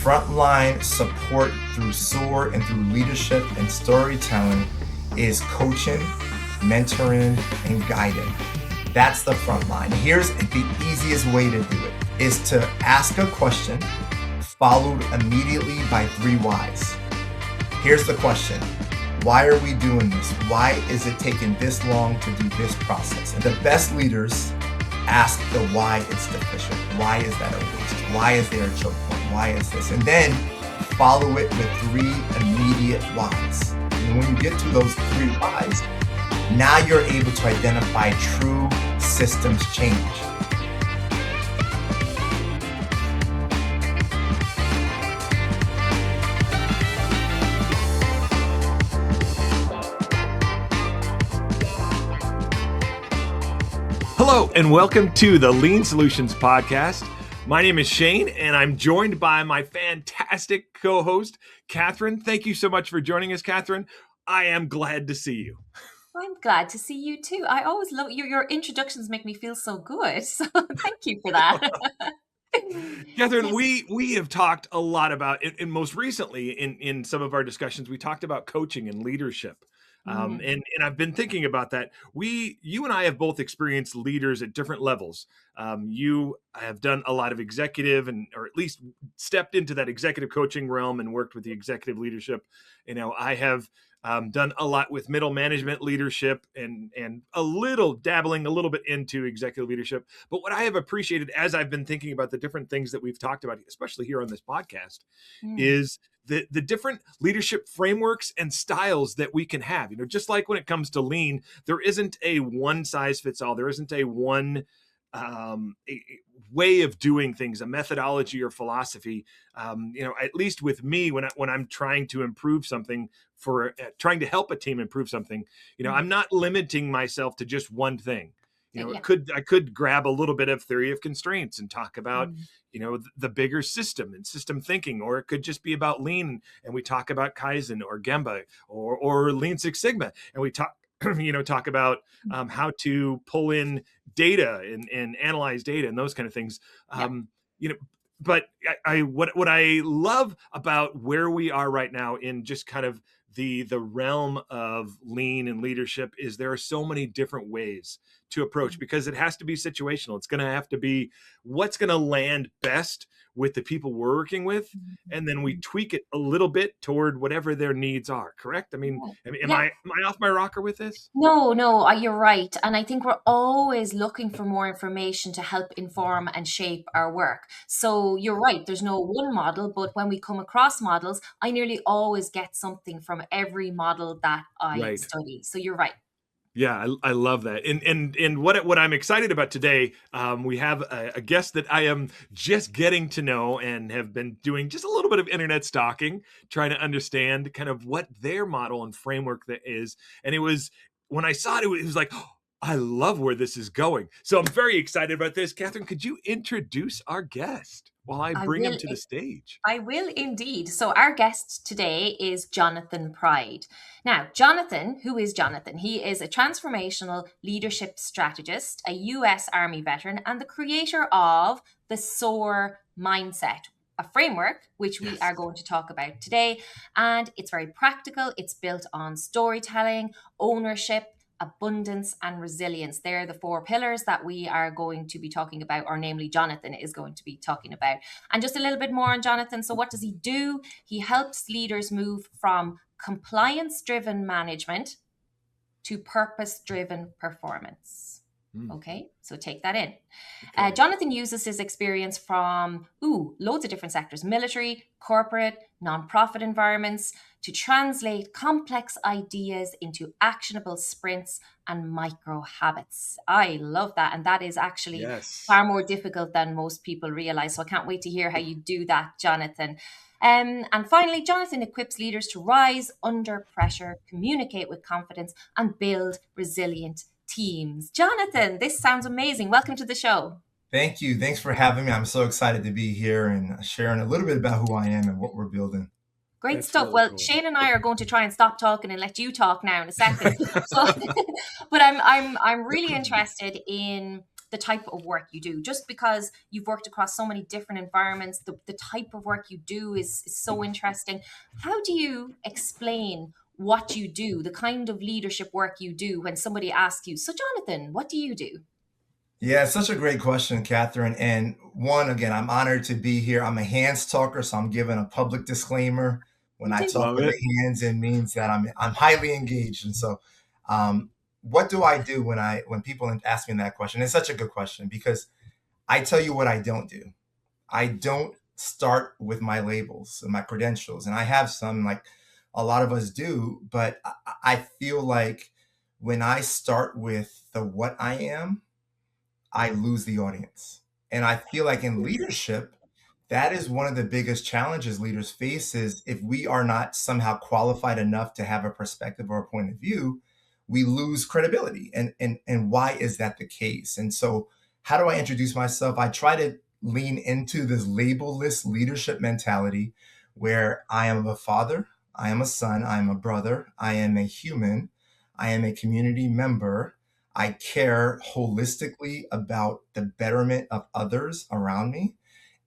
Frontline support through SOAR and through leadership and storytelling is coaching, mentoring, and guiding. That's the frontline. Here's the easiest way to do it is to ask a question followed immediately by 3 whys. Here's the question. Why are we doing this? Why is it taking this long to do this process? And the best leaders ask the why it's deficient. Why is that a waste? Why is there a choke point? Why is this? And then follow it with 3 immediate whys. And when you get to those 3 whys, now you're able to identify true systems change. Hello, and welcome to the Lean Solutions Podcast. My name is Shayne, and I'm joined by my fantastic co-host, Catherine. Thank you so much for joining us, Catherine. I am glad to see you. I'm glad to see you too. I always love your introductions make me feel so good. So thank you for that. Catherine, we have talked a lot about, and most recently in some of our discussions, we talked about coaching and leadership. And I've been thinking about that. You and I have both experienced leaders at different levels. You have done a lot of executive or at least stepped into that executive coaching realm and worked with the executive leadership. You know, I have done a lot with middle management leadership and dabbling a little bit into executive leadership. But what I have appreciated as I've been thinking about the different things that we've talked about, especially here on this podcast, is the different leadership frameworks and styles that we can have. You know, just like when it comes to lean, there isn't a one size fits all. There isn't a one a way of doing things, a methodology or philosophy. At least with me, when I'm trying to improve something trying to help a team improve something, I'm not limiting myself to just one thing. I could grab a little bit of theory of constraints and talk about, the bigger system and system thinking, or it could just be about lean and we talk about Kaizen or Gemba or Lean Six Sigma, and we talk about how to pull in data and analyze data and those kind of things. But what I love about where we are right now in just kind of the realm of lean and leadership is there are so many different ways to approach, because it has to be situational. It's going to have to be what's going to land best with the people we're working with. And then we tweak it a little bit toward whatever their needs are. Correct? I mean, am I off my rocker with this? No, you're right. And I think we're always looking for more information to help inform and shape our work. So you're right. There's no one model, but when we come across models, I nearly always get something from every model that I study. So you're right. Yeah, I love that. And what I'm excited about today, we have a guest that I am just getting to know and have been doing just a little bit of internet stalking, trying to understand kind of what their model and framework that is. And it was, when I saw it, it was like, oh, I love where this is going. So I'm very excited about this. Catherine, could you introduce our guest while I bring him to the stage? I will indeed. So our guest today is Jonathan Pride. Now, Jonathan, who is Jonathan? He is a transformational leadership strategist, a US Army veteran, and the creator of the SOAR mindset, a framework which we are going to talk about today. And it's very practical. It's built on storytelling, ownership, abundance, and resilience. They're the 4 pillars that we are going to be talking about, or namely Jonathan is going to be talking about. And just a little bit more on Jonathan. So what does he do? He helps leaders move from compliance-driven management to purpose-driven performance. Okay, so take that in. Okay. Jonathan uses his experience from loads of different sectors: military, corporate, nonprofit environments, to translate complex ideas into actionable sprints and micro habits. I love that. And that is actually far more difficult than most people realize. So I can't wait to hear how you do that, Jonathan. And finally, Jonathan equips leaders to rise under pressure, communicate with confidence, and build resilient teams. Jonathan, this sounds amazing. Welcome to the show. Thank you. Thanks for having me. I'm so excited to be here and sharing a little bit about who I am and what we're building. Great That's stuff. Really well, cool. Shayne and I are going to try and stop talking and let you talk now in a second. But I'm really interested in the type of work you do? Just because you've worked across so many different environments, the type of work you do is so interesting. How do you explain what you do, the kind of leadership work you do, when somebody asks you, so Jonathan, what do you do? Yeah, it's such a great question, Catherine. And one, again, I'm honored to be here. I'm a hands talker, so I'm giving a public disclaimer. When You I do. talk Love with it. the hands, it means that I'm highly engaged. And so, what do I do when people ask me that question? It's such a good question because I tell you what I don't do. I don't start with my labels and my credentials, and I have some, like a lot of us do. But I feel like when I start with the what I am, I lose the audience. And I feel like in leadership, that is one of the biggest challenges leaders face is if we are not somehow qualified enough to have a perspective or a point of view, we lose credibility. And why is that the case? And so how do I introduce myself? I try to lean into this label-less leadership mentality where I am a father, I am a son, I am a brother, I am a human, I am a community member. I care holistically about the betterment of others around me.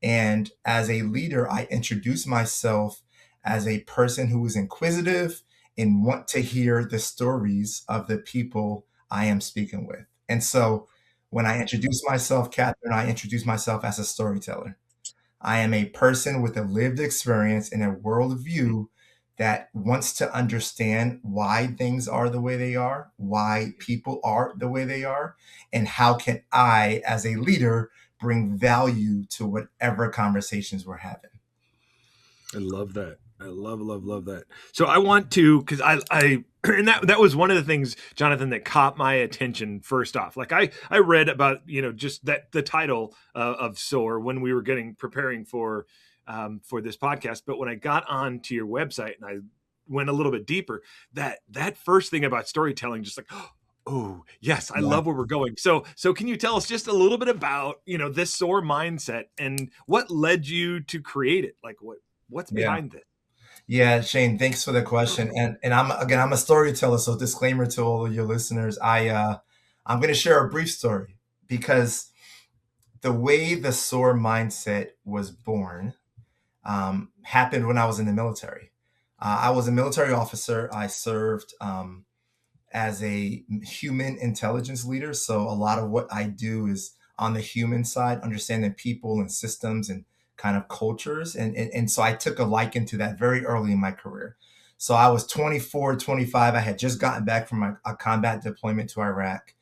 And as a leader, I introduce myself as a person who is inquisitive and want to hear the stories of the people I am speaking with. And so when I introduce myself, Catherine, I introduce myself as a storyteller. I am a person with a lived experience and a worldview that wants to understand why things are the way they are, why people are the way they are, and how can I, as a leader, bring value to whatever conversations we're having. I love that. I love that. So I want to, because I and that was one of the things, Jonathan, that caught my attention first off. Like I read about, just that the title of SOAR when we were preparing for this podcast. But when I got onto your website and I went a little bit deeper, that first thing about storytelling, just like, oh yes, I Yeah. love where we're going. So can you tell us just a little bit about, this SOAR mindset and what led you to create it? Like what's Yeah. behind this? Yeah, Shayne, thanks for the question. And I'm a storyteller, so disclaimer to all of your listeners. I'm going to share a brief story because the way the SOAR mindset was born happened when I was in the military. I was a military officer. I served as a human intelligence leader. So a lot of what I do is on the human side, understanding people and systems and kind of cultures. And so I took a liking to that very early in my career. So I was 24, 25. I had just gotten back from a combat deployment to Iraq.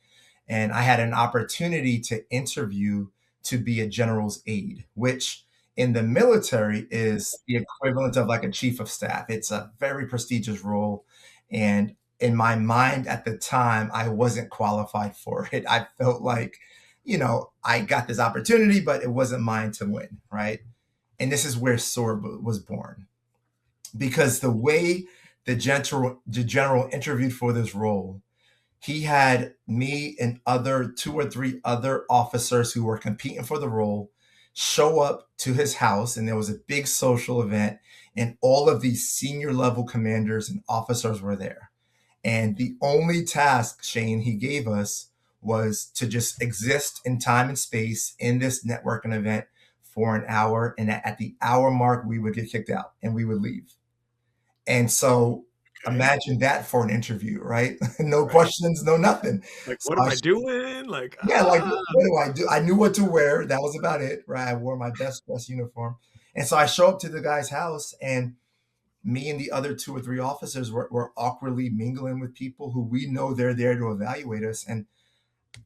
And I had an opportunity to interview to be a general's aide, which in the military is the equivalent of like a chief of staff. It's a very prestigious role. And in my mind at the time, I wasn't qualified for it. I felt like, I got this opportunity, but it wasn't mine to win, right? And this is where SOAR was born. Because the way the general interviewed for this role, he had me and other 2 or 3 other officers who were competing for the role show up to his house, and there was a big social event, and all of these senior level commanders and officers were there. And the only task, Shayne, he gave us was to just exist in time and space in this networking event for an hour. And at the hour mark, we would get kicked out and we would leave. And so Okay. imagine that for an interview, right? No Right. questions, no nothing. Like, So what am I doing? Like, yeah, like what do I do? I knew what to wear. That was about it, right? I wore my best dress uniform. And so I show up to the guy's house, and me and the other 2 or 3 officers were awkwardly mingling with people who we know they're there to evaluate us. And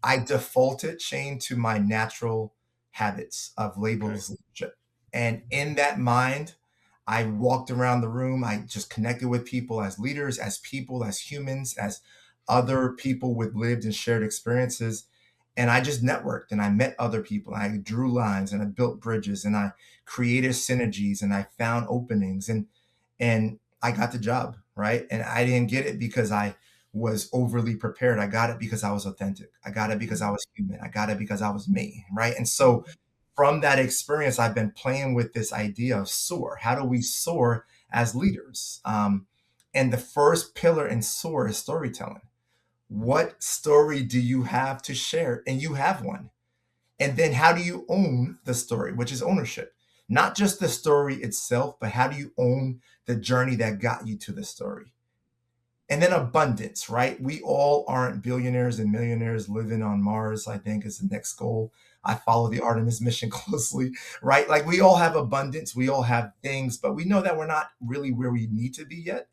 I defaulted, Shayne, to my natural habits of okay. labels leadership. And in that mind, I walked around the room. I just connected with people as leaders, as people, as humans, as other people with lived and shared experiences. And I just networked and I met other people. I drew lines and I built bridges and I created synergies and I found openings and I got the job, right? And I didn't get it because I was overly prepared. I got it because I was authentic. I got it because I was human. I got it because I was me, right? And so from that experience, I've been playing with this idea of SOAR. How do we soar as leaders? And the first pillar in SOAR is storytelling. What story do you have to share? And you have one. And then how do you own the story, which is ownership? Not just the story itself, but how do you own the journey that got you to the story? And then abundance, right? We all aren't billionaires and millionaires living on Mars, I think is the next goal. I follow the Artemis mission closely, right? Like we all have abundance, we all have things, but we know that we're not really where we need to be yet,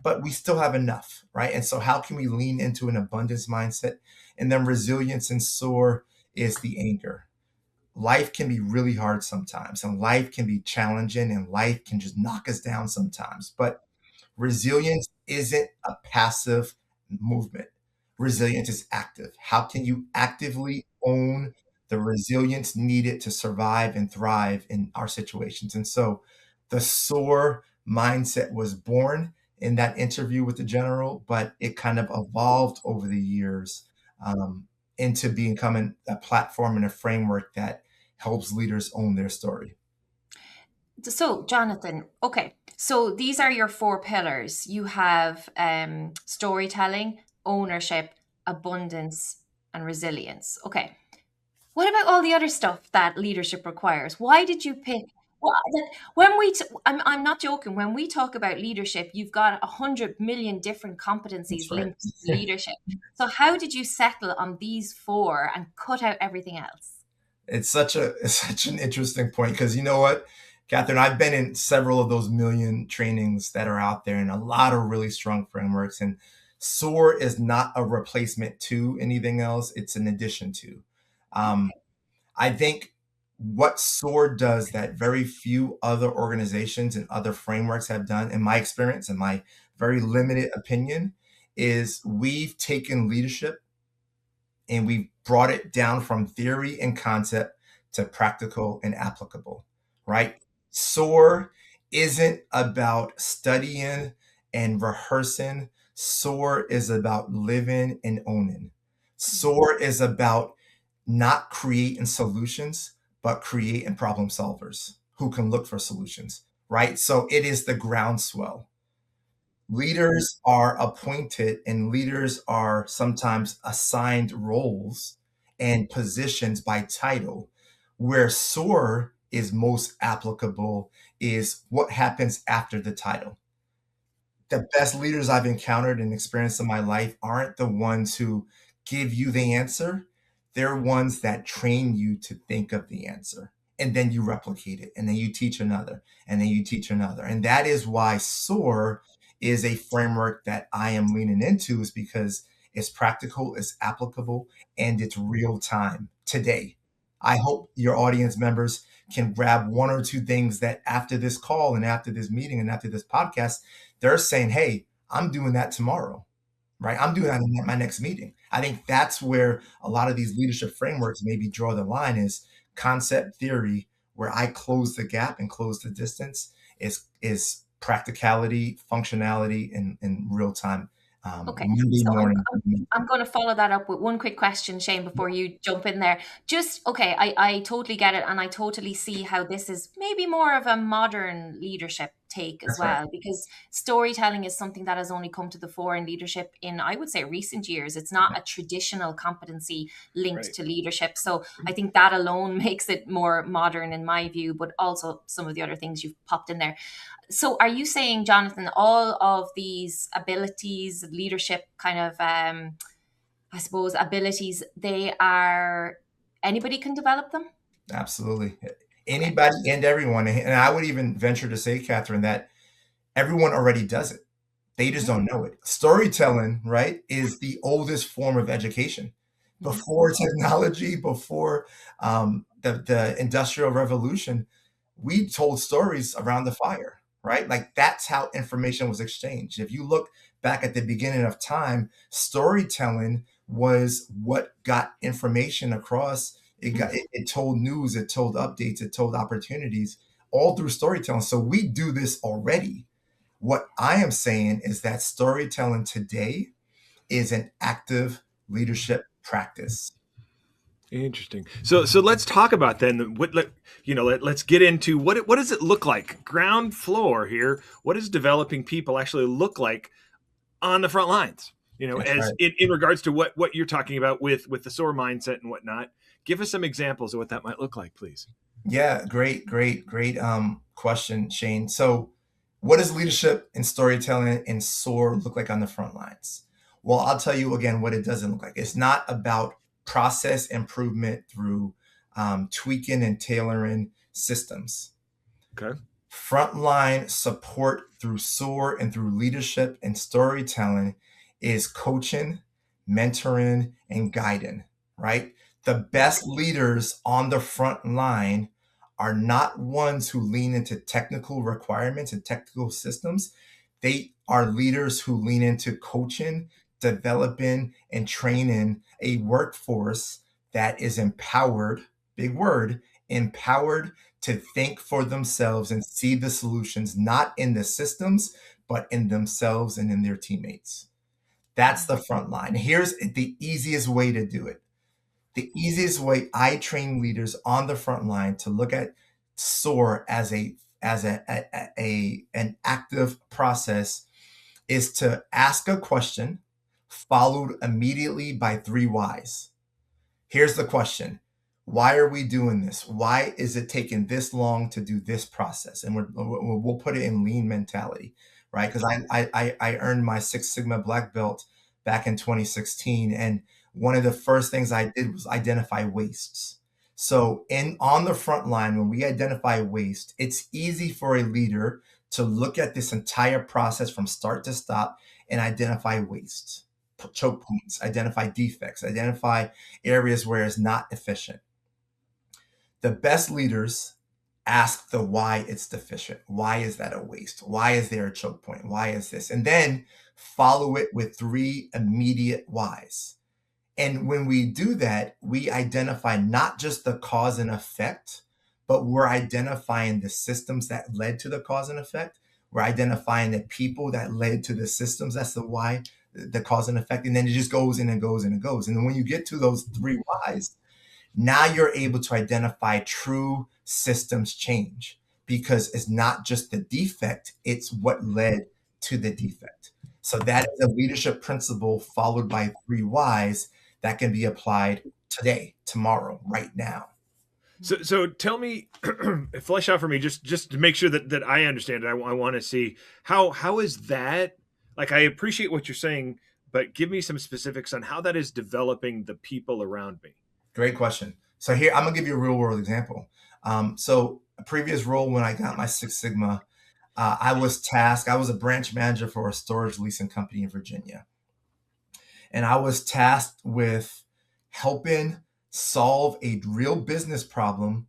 but we still have enough, right? And so how can we lean into an abundance mindset? And then resilience and SOAR is the anchor. Life can be really hard sometimes, and life can be challenging, and life can just knock us down sometimes. But resilience isn't a passive movement. Resilience is active. How can you actively own the resilience needed to survive and thrive in our situations? And so the SOAR mindset was born in that interview with the general, but it kind of evolved over the years into becoming a platform and a framework that helps leaders own their story. So, Jonathan, okay. So these are your 4 pillars. You have storytelling, ownership, abundance, and resilience. Okay. What about all the other stuff that leadership requires? Why did you pick? Well, when I'm not joking. When we talk about leadership, you've got 100 million different competencies That's right. linked to leadership. So how did you settle on these 4 and cut out everything else? It's such an interesting point because you know what, Catherine, I've been in several of those million trainings that are out there and a lot of really strong frameworks. And SOAR is not a replacement to anything else. It's an addition to. I think what SOAR does that very few other organizations and other frameworks have done, in my experience and my very limited opinion, is we've taken leadership and we've brought it down from theory and concept to practical and applicable, right? SOAR isn't about studying and rehearsing. SOAR is about living and owning. SOAR is about not creating solutions, but creating problem solvers who can look for solutions, right? So it is the groundswell. Leaders are appointed and leaders are sometimes assigned roles and positions by title. Where SOAR is most applicable is what happens after the title. The best leaders I've encountered and experienced in my life aren't the ones who give you the answer. They're ones that train you to think of the answer. And then you replicate it. And then you teach another. And then you teach another. And that is why SOAR is a framework that I am leaning into, is because it's practical, it's applicable, and it's real time today. I hope your audience members can grab 1 or 2 things that after this call and after this meeting and after this podcast, they're saying, hey, I'm doing that tomorrow, right? I'm doing that in my next meeting. I think that's where a lot of these leadership frameworks maybe draw the line, is concept theory, where I close the gap and close the distance, is practicality, functionality, and real time. Okay, Monday so morning. I'm going to follow that up with one quick question, Shayne, before you jump in there. Just, okay, I totally get it, and I totally see how this is maybe more of a modern leadership take as That's right. well, because storytelling is something that has only come to the fore in leadership in, I would say, recent years. It's not a traditional competency linked Right. to leadership. So I think that alone makes it more modern in my view, but also some of the other things you've popped in there. So are you saying, Jonathan, all of these abilities, leadership kind of, I suppose, abilities, anybody can develop them? Absolutely. Anybody and everyone. And I would even venture to say, Catherine, that everyone already does it. They just don't know it. Storytelling, right, is the oldest form of education. Before technology, before the Industrial Revolution, we told stories around the fire, right? Like that's how information was exchanged. If you look back at the beginning of time, storytelling was what got information across. It told news, it told updates, it told opportunities, all through storytelling. So we do this already. What I am saying is that storytelling today is an active leadership practice. Interesting. So let's talk about then let's get into what does it look like, ground floor here. What does developing people actually look like on the front lines? That's As right. in regards to what you're talking about with the SOAR mindset and whatnot. Give us some examples of what that might look like, please. Yeah, great question, Shayne. So what does leadership and storytelling and SOAR look like on the front lines? Well, I'll tell you again what it doesn't look like. It's not about process improvement through tweaking and tailoring systems. Okay. Frontline support through SOAR and through leadership and storytelling is coaching, mentoring, and guiding, right? The best leaders on the front line are not ones who lean into technical requirements and technical systems. They are leaders who lean into coaching, developing, and training a workforce that is empowered, big word, empowered to think for themselves and see the solutions, not in the systems, but in themselves and in their teammates. That's the front line. Here's the easiest way to do it. The easiest way I train leaders on the front line to look at SOAR as an active process is to ask a question followed immediately by 3 whys. Here's the question. Why are we doing this? Why is it taking this long to do this process? And we'll put it in lean mentality, right? Because I earned my Six Sigma black belt back in 2016. And one of the first things I did was identify wastes. So on the front line, when we identify waste, it's easy for a leader to look at this entire process from start to stop and identify wastes, choke points, identify defects, identify areas where it's not efficient. The best leaders ask the why it's deficient. Why is that a waste? Why is there a choke point? Why is this? And then follow it with 3 immediate whys. And when we do that, we identify not just the cause and effect, but we're identifying the systems that led to the cause and effect. We're identifying the people that led to the systems. That's the why, the cause and effect. And then it just goes and it goes and it goes. And then when you get to those 3 whys, now you're able to identify true systems change, because it's not just the defect, it's what led to the defect. So that is a leadership principle followed by 3 whys that can be applied today, tomorrow, right now. So tell me, flesh out for me, just to make sure that I understand it. I want to see how is that, like, I appreciate what you're saying, but give me some specifics on how that is developing the people around me. Great question. So here, I'm gonna give you a real world example. So a previous role when I got my Six Sigma, I was a branch manager for a storage leasing company in Virginia. And I was tasked with helping solve a real business problem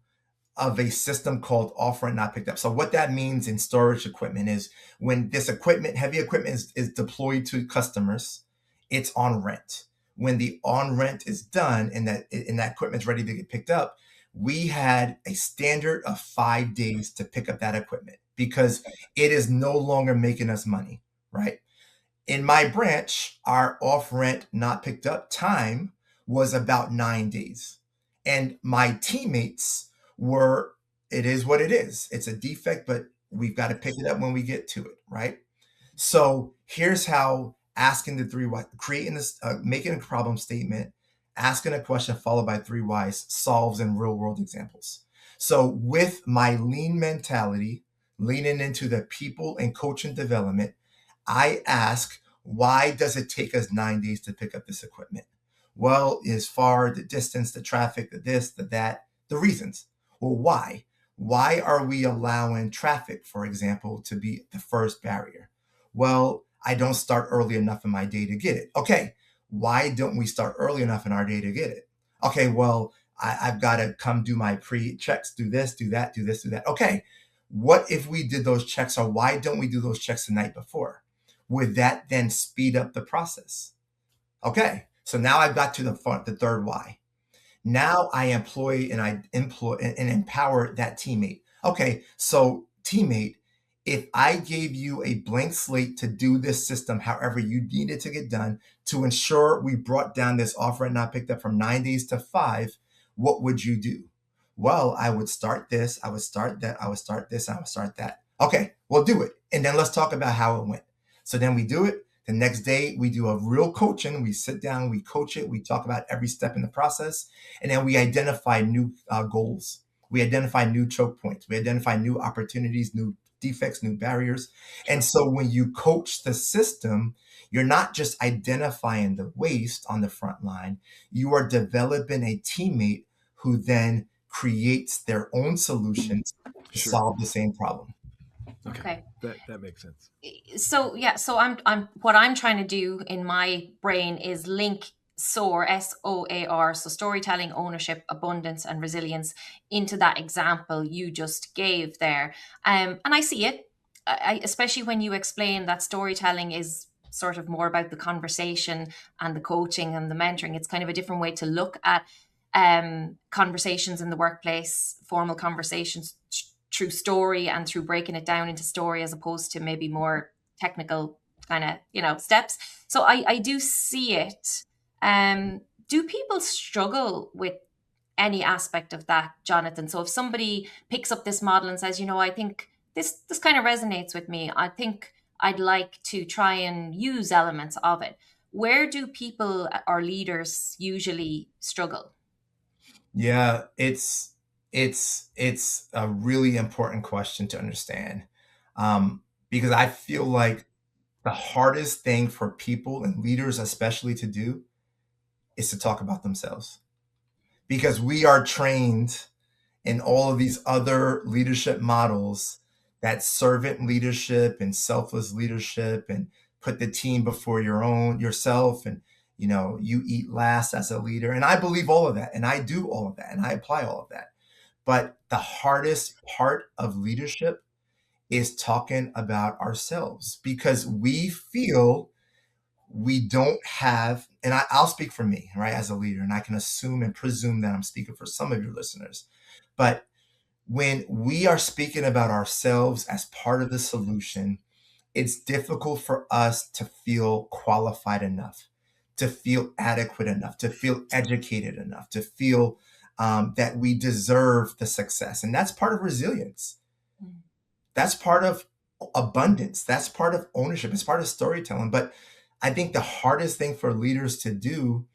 of a system called off rent not picked up. So what that means in storage equipment is when this equipment, heavy equipment is deployed to customers, it's on rent. When the on rent is done and that equipment's ready to get picked up, we had a standard of 5 days to pick up that equipment because it is no longer making us money, right? In my branch, our off rent not picked up time was about 9 days. And my teammates were, it is what it is. It's a defect, but we've got to pick it up when we get to it, right? So here's how asking the 3 whys, creating this, making a problem statement, asking a question followed by 3 whys solves in real world examples. So with my lean mentality, leaning into the people and coaching development, I ask, why does it take us 9 days to pick up this equipment? Well, as far the distance, the traffic, the this, the that, the reasons. Well, why? Why are we allowing traffic, for example, to be the first barrier? Well, I don't start early enough in my day to get it. Okay, why don't we start early enough in our day to get it? Okay, well, I've got to come do my pre-checks, do this, do that, do this, do that. Okay, what if we did those checks, or why don't we do those checks the night before? Would that then speed up the process? Okay, so now I've got to the 3rd why. Now I employ and empower that teammate. Okay, so teammate, if I gave you a blank slate to do this system however you need it to get done to ensure we brought down this off rent not picked up from 9 days to 5, what would you do? Well, I would start this, I would start that, I would start this, I would start that. Okay, we'll do it. And then let's talk about how it went. So then we do it. The next day, we do a real coaching. We sit down, we coach it, we talk about every step in the process, and then we identify new goals. We identify new choke points. We identify new opportunities, new defects, new barriers. And so when you coach the system, you're not just identifying the waste on the front line, you are developing a teammate who then creates their own solutions to solve the same problem. Okay. That makes sense. So yeah, so I'm what I'm trying to do in my brain is link SOAR, SOAR, so storytelling, ownership, abundance, and resilience into that example you just gave there. And I see it, especially when you explain that storytelling is sort of more about the conversation and the coaching and the mentoring. It's kind of a different way to look at conversations in the workplace, formal conversations through story and through breaking it down into story as opposed to maybe more technical kind of, steps. So I do see it. Do people struggle with any aspect of that, Jonathan? So if somebody picks up this model and says, I think this kind of resonates with me, I think I'd like to try and use elements of it. Where do people or leaders usually struggle? Yeah, it's a really important question to understand, because I feel like the hardest thing for people and leaders especially to do is to talk about themselves, because we are trained in all of these other leadership models, that servant leadership and selfless leadership, and put the team before yourself, and you eat last as a leader. And I believe all of that, and I do all of that, and I apply all of that. But the hardest part of leadership is talking about ourselves, because we feel we don't have, and I'll speak for me, right, as a leader, and I can assume and presume that I'm speaking for some of your listeners. But when we are speaking about ourselves as part of the solution, it's difficult for us to feel qualified enough, to feel adequate enough, to feel educated enough, to feel that we deserve the success. And that's part of resilience. That's part of abundance. That's part of ownership. It's part of storytelling. But I think the hardest thing for leaders to do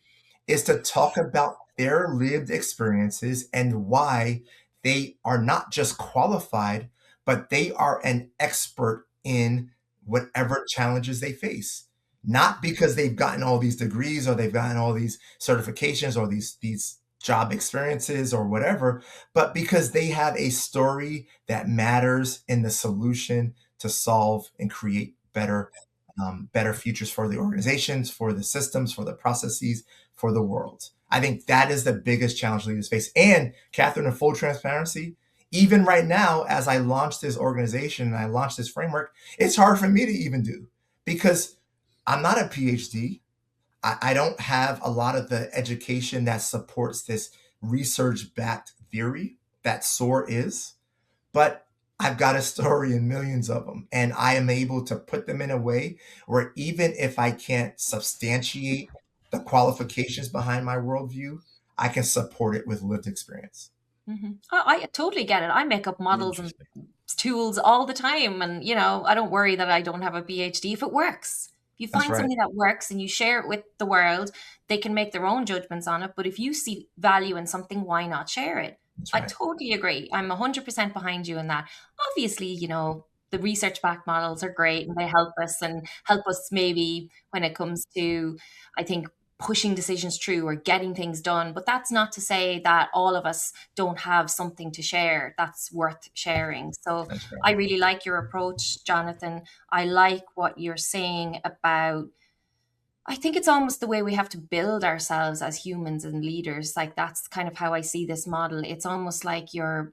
is to talk about their lived experiences and why they are not just qualified, but they are an expert in whatever challenges they face. Not because they've gotten all these degrees or they've gotten all these certifications or these job experiences or whatever, but because they have a story that matters in the solution to solve and create better futures for the organizations, for the systems, for the processes, for the world. I think that is the biggest challenge leaders face. And Catherine, in full transparency, even right now, as I launch this organization and I launch this framework, it's hard for me to even do, because I'm not a PhD. I don't have a lot of the education that supports this research-backed theory that SOAR is, but I've got a story and millions of them, and I am able to put them in a way where even if I can't substantiate the qualifications behind my worldview, I can support it with lived experience. Mm-hmm. I totally get it. I make up models and tools all the time, and I don't worry that I don't have a PhD if it works. If you find something that works and you share it with the world, they can make their own judgments on it. But if you see value in something, why not share it? Right. I totally agree. I'm 100% behind you in that. Obviously, the research-backed models are great and they help us maybe when it comes to, I think, pushing decisions through or getting things done. But that's not to say that all of us don't have something to share that's worth sharing. So I really like your approach, Jonathan. I like what you're saying about, I think it's almost the way we have to build ourselves as humans and leaders. Like, that's kind of how I see this model. It's almost like you're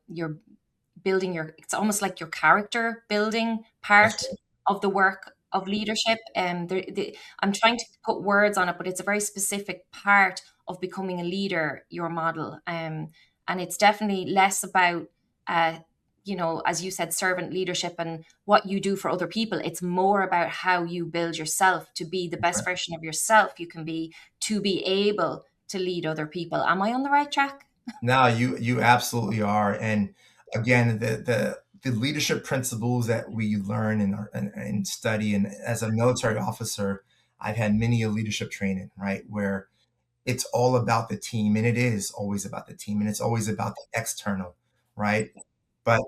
building it's almost like your character building part of the work of leadership. I'm trying to put words on it, but it's a very specific part of becoming a leader, your model. And it's definitely less about, as you said, servant leadership and what you do for other people. It's more about how you build yourself to be the best version of yourself you can be, to be able to lead other people. Am I on the right track? No, you absolutely are. And again, the leadership principles that we learn and study, and as a military officer, I've had many a leadership training, right, where it's all about the team, and it is always about the team, and it's always about the external, right? But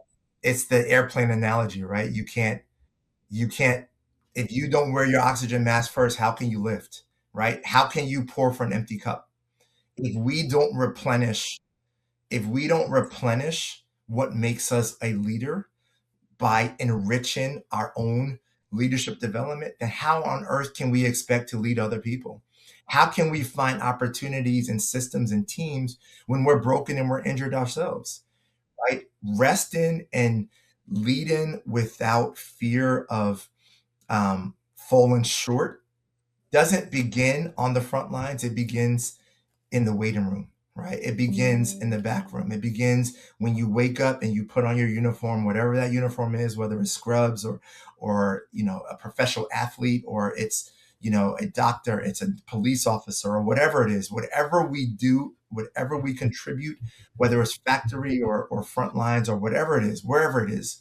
it's the airplane analogy, right? You can't if you don't wear your oxygen mask first, how can you lift, right? How can you pour from an empty cup? If we don't replenish, if we don't replenish what makes us a leader by enriching our own leadership development, then how on earth can we expect to lead other people? How can we find opportunities and systems and teams when we're broken and we're injured ourselves, right? Resting and leading without fear of falling short doesn't begin on the front lines. It begins in the waiting room, right? It begins in the back room. It begins when you wake up and you put on your uniform, whatever that uniform is, whether it's scrubs or a professional athlete, or it's a doctor, it's a police officer, or whatever it is, whatever we do, whatever we contribute, whether it's factory or front lines or whatever it is, wherever it is,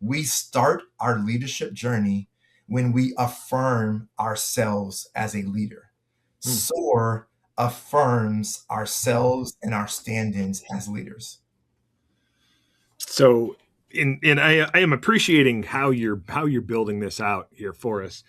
we start our leadership journey when we affirm ourselves as a leader. SOAR affirms ourselves and our stand-ins as leaders. So, I am appreciating how you're building this out here for us,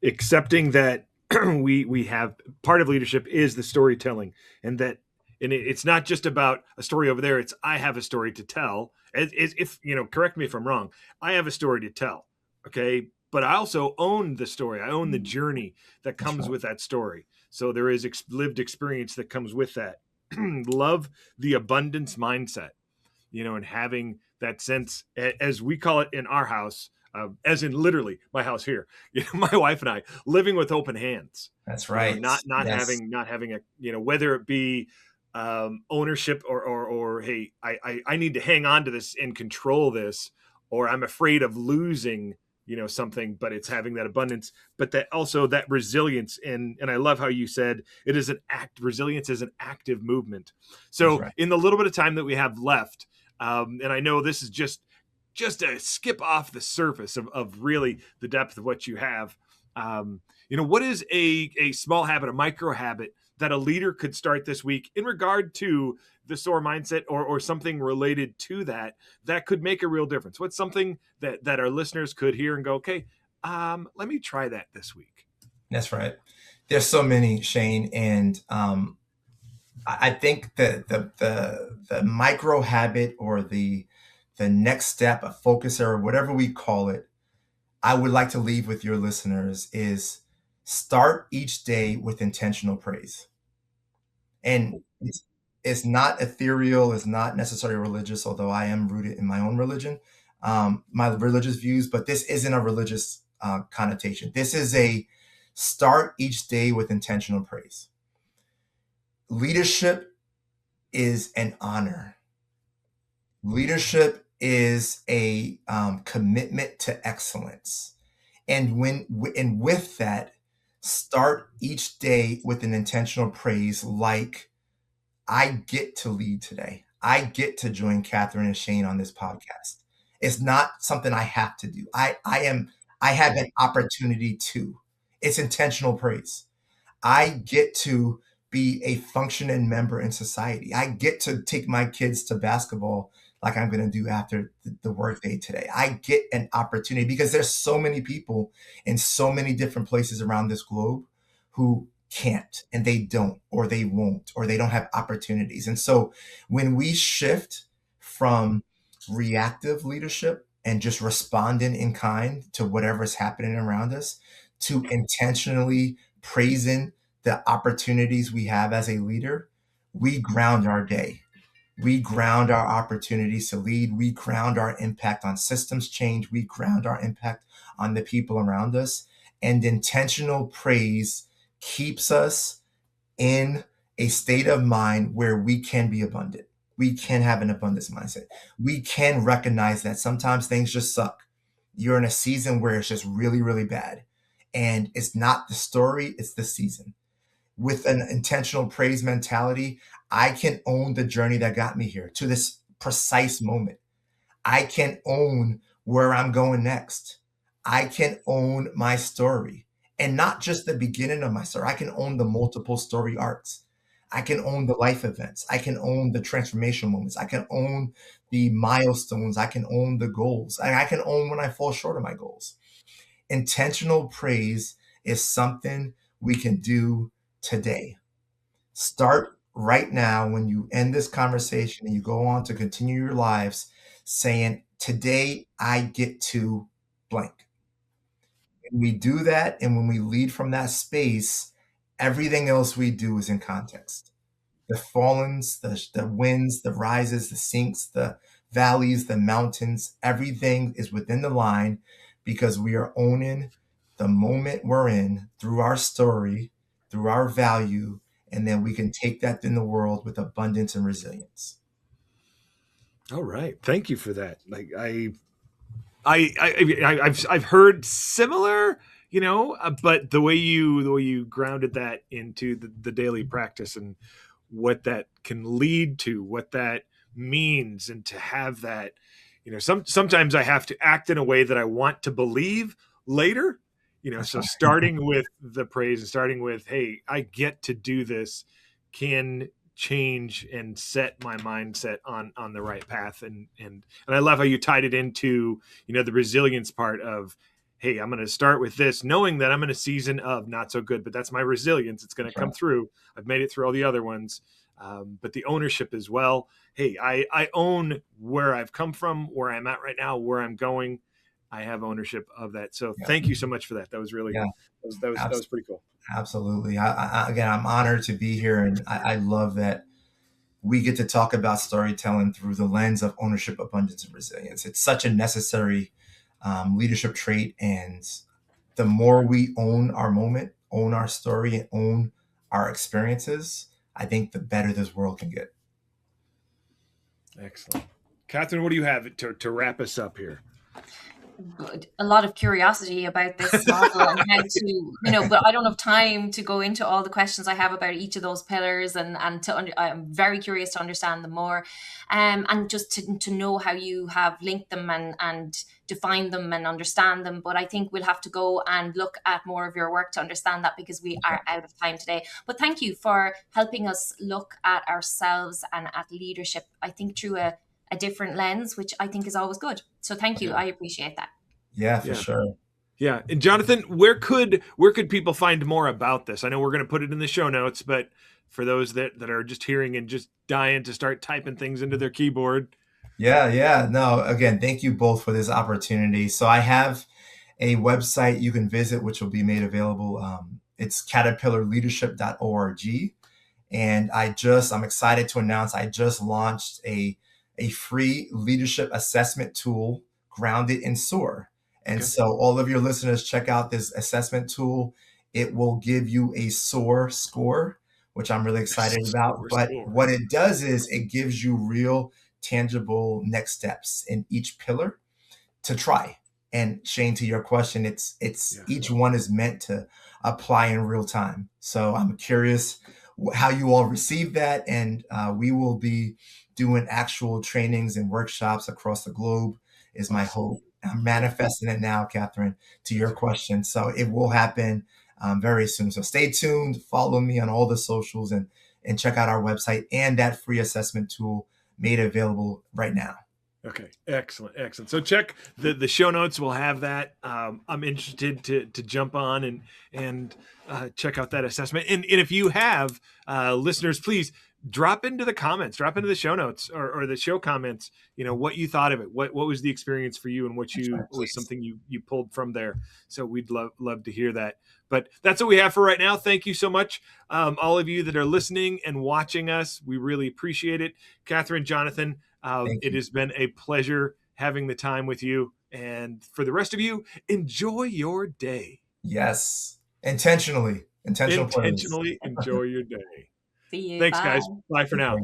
accepting that we have part of leadership is the storytelling, and it's not just about a story over there. It's I have a story to tell. If correct me if I'm wrong. I have a story to tell. Okay, but I also own the story. I own the journey that comes with that story. So there is lived experience that comes with that. Love the abundance mindset, and having that sense, as we call it in our house, as in literally my house here, my wife and I living with open hands. That's right. Not Yes. having a, whether it be ownership or hey, I need to hang on to this and control this, or I'm afraid of losing something, but it's having that abundance, but that also that resilience. And I love how you said it is resilience is an active movement. So right. In the little bit of time that we have left, and I know this is just a skip off the surface of really the depth of what you have. What is a small habit, a micro habit that a leader could start this week in regard to the SOAR mindset or something related to that could make a real difference? What's something that our listeners could hear and go, okay, let me try that this week? That's right. There's so many, Shayne, and I think that the micro habit or the next step, a focuser, or whatever we call it, I would like to leave with your listeners is start each day with intentional praise. And it's not ethereal, it's not necessarily religious, although I am rooted in my own religion, my religious views, but this isn't a religious connotation. This is a start each day with intentional praise. Leadership is an honor. Leadership is a commitment to excellence. And with that, start each day with an intentional praise, like I get to lead today. I get to join Catherine and Shayne on this podcast. It's not something I have to do. I have an opportunity to. It's intentional praise. I get to be a functioning member in society. I get to take my kids to basketball like I'm going to do after the workday today. I get an opportunity because there's so many people in so many different places around this globe who can't, and they don't, or they won't, or they don't have opportunities. And so when we shift from reactive leadership and just responding in kind to whatever is happening around us to intentionally praising the opportunities we have as a leader, we ground our day. We ground our opportunities to lead. We ground our impact on systems change. We ground our impact on the people around us. And intentional praise keeps us in a state of mind where we can be abundant. We can have an abundance mindset. We can recognize that sometimes things just suck. You're in a season where it's just really, really bad. And it's not the story, it's the season. With an intentional praise mentality, I can own the journey that got me here to this precise moment. I can own where I'm going next. I can own my story. and not just the beginning of my story. I can own the multiple story arcs. I can own the life events. I can own the transformation moments. I can own the milestones. I can own the goals. I can own when I fall short of my goals. Intentional praise is something we can do today. Start right now when you end this conversation and you go on to continue your lives saying, today I get to blank. When we do that and when we lead from that space, everything else we do is in context. The fallens, the wins, the rises, the sinks, the valleys, the mountains, everything is within the line because we are owning the moment we're in through our story, through our value, and then we can take that in the world with abundance and resilience. All right. Thank you for that. Like I've heard similar, but the way you grounded that into the daily practice and what that can lead to, what that means, and to have that, sometimes I have to act in a way that I want to believe later, so starting with the praise and starting with, hey, I get to do this, can change and set my mindset on the right path. And I love how you tied it into, the resilience part of, hey, I'm going to start with this, knowing that I'm in a season of not so good, but that's my resilience. It's going to come through. I've made it through all the other ones. But the ownership as well. Hey, I own where I've come from, where I'm at right now, where I'm going. I have ownership of that. So thank you so much for that. That was really, that was pretty cool. Absolutely. Again, I'm honored to be here. And I love that we get to talk about storytelling through the lens of ownership, abundance, and resilience. It's such a necessary leadership trait. And the more we own our moment, own our story, and own our experiences, I think the better this world can get. Excellent. Catherine, what do you have to wrap us up here? A lot of curiosity about this model and how to, but I don't have time to go into all the questions I have about each of those pillars, and I'm very curious to understand them more, and just to know how you have linked them and defined them and understand them. But I think we'll have to go and look at more of your work to understand that, because we are out of time today. But thank you for helping us look at ourselves and at leadership, I think, through a different lens, which I think is always good. So thank you. I appreciate that. Yeah, for sure. Yeah. And Jonathan, where could people find more about this? I know we're going to put it in the show notes, but for those that are just hearing and just dying to start typing things into their keyboard. Yeah. No, again, thank you both for this opportunity. So I have a website you can visit, which will be made available. It's caterpillarleadership.org. And I'm excited to announce I just launched a free leadership assessment tool grounded in SOAR. And so all of your listeners, check out this assessment tool. It will give you a SOAR score, which I'm really excited about. But what it does is it gives you real, tangible next steps in each pillar to try. And Shayne, to your question, it's each one is meant to apply in real time. So I'm curious how you all receive that. And we will be doing actual trainings and workshops across the globe is my hope. I'm manifesting it now, Catherine, to your question. So it will happen very soon. So stay tuned, follow me on all the socials, and check out our website and that free assessment tool made available right now. Okay. Excellent. So check the show notes. We'll have that. I'm interested to jump on and check out that assessment. And if you have listeners, please drop into the comments, drop into the show notes or the show comments, what you thought of it, what was the experience for you, and what was something you pulled from there. So we'd love to hear that. But that's what we have for right now. Thank you so much. All of you that are listening and watching us, we really appreciate it. Catherine, Jonathan, it has been a pleasure having the time with you. And for the rest of you, enjoy your day. Yes. Intentionally enjoy your day. See you. Thanks, Bye. guys. Bye for now.